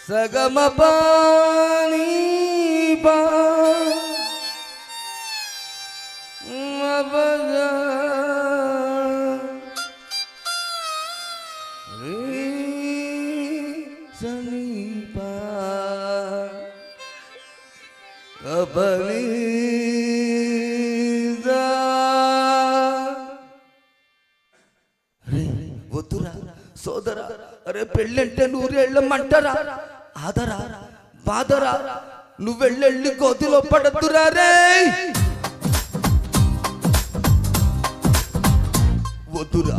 సగమ పాని పా వద్దురా సోదరా, అరే పెళ్ళంటే నూరేళ్ళమంటారా, ఆదరా బాదరా, నువ్వెళ్ళెళ్ళి గోతిలో పడద్దురా రే. వద్దురా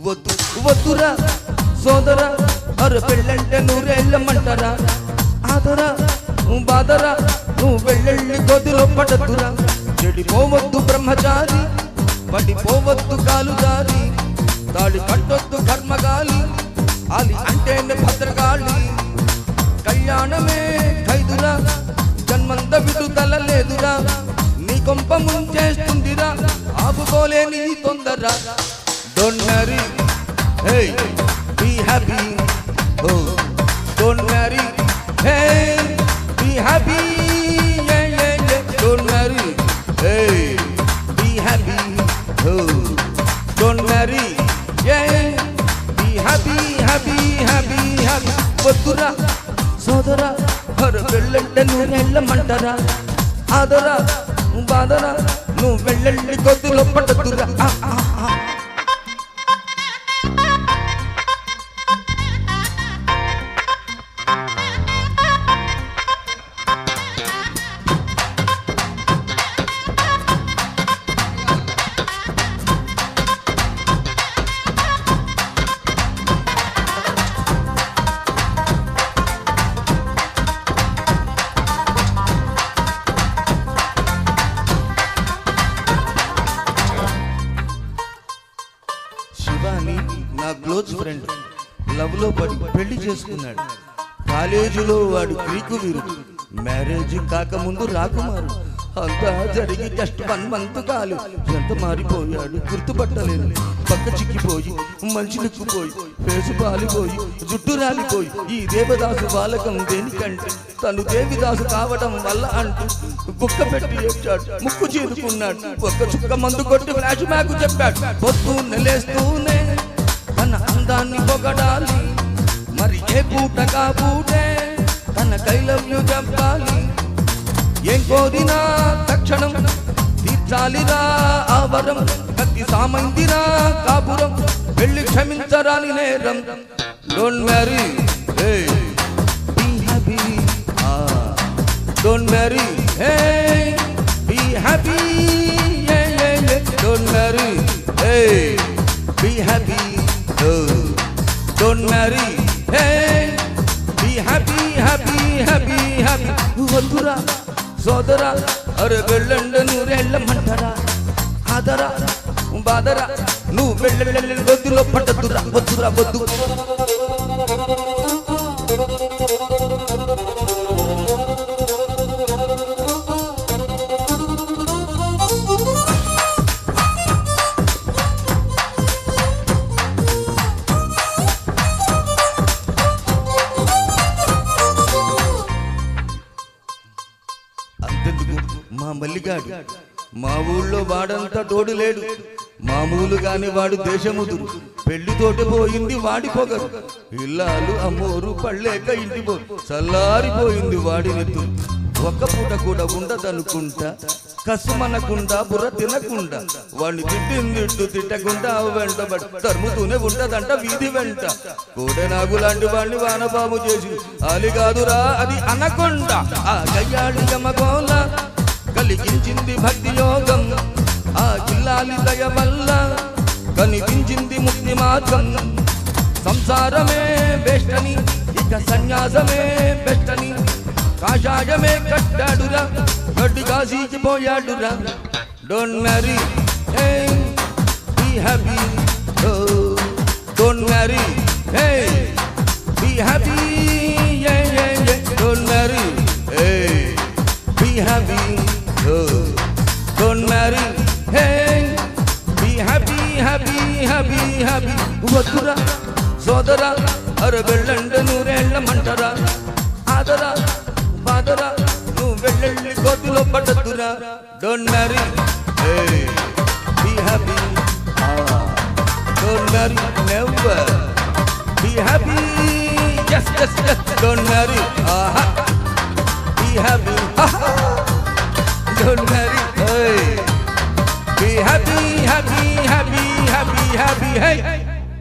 వద్దు వద్దురా సోదరా, అరే పెళ్ళంటే నూరేళ్ళమంటారా, ఆదరా బాదరా, నువ్వు వెళ్ళెళ్ళి గోతిలో పడద్దురా. చెడిపోవద్దు బ్రహ్మచారి, పడిపోవద్దు కాలు దారి, తాళి కట్టొద్దు కర్మగాలి, ఆలి అంటేనే భద్రగాళి. కళ్యాణమే ఖైదురా, జన్మంత విడుదల లేదురా, నీ కొంప ముంచేస్తుందిరా, ఆపుకోలేని తొందర. Don't marry, hey be happy, oh don't marry, hey be happy, don't marry, hey be happy, oh don't marry, be happy happy happy happy. వద్దురా సోదరా, హర వెళ్ళంటే నూనెళ్ళమంటారా, ఆదరా బాదరా, నువ్వు వెళ్ళండి గొద్దులో పడద్దురా. నా క్లోజ్ ఫ్రెండ్ లవ్ లో పడి పెళ్లి చేసుకున్నాడు. కాలేజీలో వాడు గ్రీకు వీరుడు, మ్యారేజ్ కాకముందు రాకుమారు. అంతా జరిగి జస్ట్ 1 month కాలు, ఎంత మారిపోయాడు గుర్తుపట్టలేదు. పక్క చిక్కిపోయి మంచి నిక్కుపోయి, ఫేసు పాలిపోయి, జుట్టు రాలిపోయి, ఈ దేవదాసు బాలకం దేనికంటే తను దేవిదాసు కావడం వల్ల అంటూ బుక్క పెట్టి ఏడ్చాడు, ముక్కు చీరుకున్నాడు. ఒక్క చుక్క మందు కొట్టి ఫ్లాష్ బ్యాక్ చెప్పాడు. పొద్దున్నే లేస్తూనే తన అందాన్ని పొగడాలి, మరి ఏ పూట కాబూటే తన కైలవ్యు చెప్పాలి. ఏం కోరినా తక్షణం తీర్చాలిరా ఆవరం, కత్తి సామైందిరా కాపురం, వెళ్ళి క్షమించరాని నేరం. Don't marry, hey be happy, don't marry, hey be happy, don't marry, hey be happy, don't marry, hey be happy happy happy happy. వద్దురా సోదరా, అరే వెళ్ళండి నూరేళ్ళమంటారా, ఆదరా బాదరా, నువ్వు వెళ్ళి గొద్దులో పడద్దురా. వద్దురా వద్దు. మా మల్లిగాడు మా ఊళ్ళో వాడంతా తోడు లేడు, మామూలుగానే వాడు దేశముదురు. పెళ్లితోటి పోయింది వాడి పొగరు, ఇల్లాలు అమ్మోరు పళ్ళేక ఇంటిపో చల్లారిపోయింది వాడి నెత్తు. ఒక్క పూట కూడా ఉండదనుకుంటా, కసుమనకుండా బుర్ర తినకుండా, వాడిని తిట్టిందిట్టు తిట్టకుండా వెంటబడి తరుముతూనే ఉంటదంట వీధి వెంట. కోడెనాగు లాంటి వాడిని వానబాబు చేసి అలిగాదురా అది అనకుండా. ఆ గయ్యాళి యమగోళ కలిగించింది భక్తి యోగం, ఆ జిల్లాలి దయ వల్ల కనిపించింది ముక్తి మార్గం. సంసారమే బెస్టని, ఇక సన్యాసమే బెస్టని, కాషాయమే కట్టాడురా, గడ్డి కాసిపోయాడురా. Don't marry, hey be happy, don't marry, hey be happy, happy వద్దురా సోదరా అరే వెళ్ళండి నూరేళ్ళమంటరా ఆదరా బాదరా నువ్వు వెళ్ళెళ్ళి గోతులో పడద్దురా don't marry be happy don't marry never be happy just just just don't marry be happy don't marry be happy happy happy happy happy hey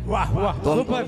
वाह वाह सुपर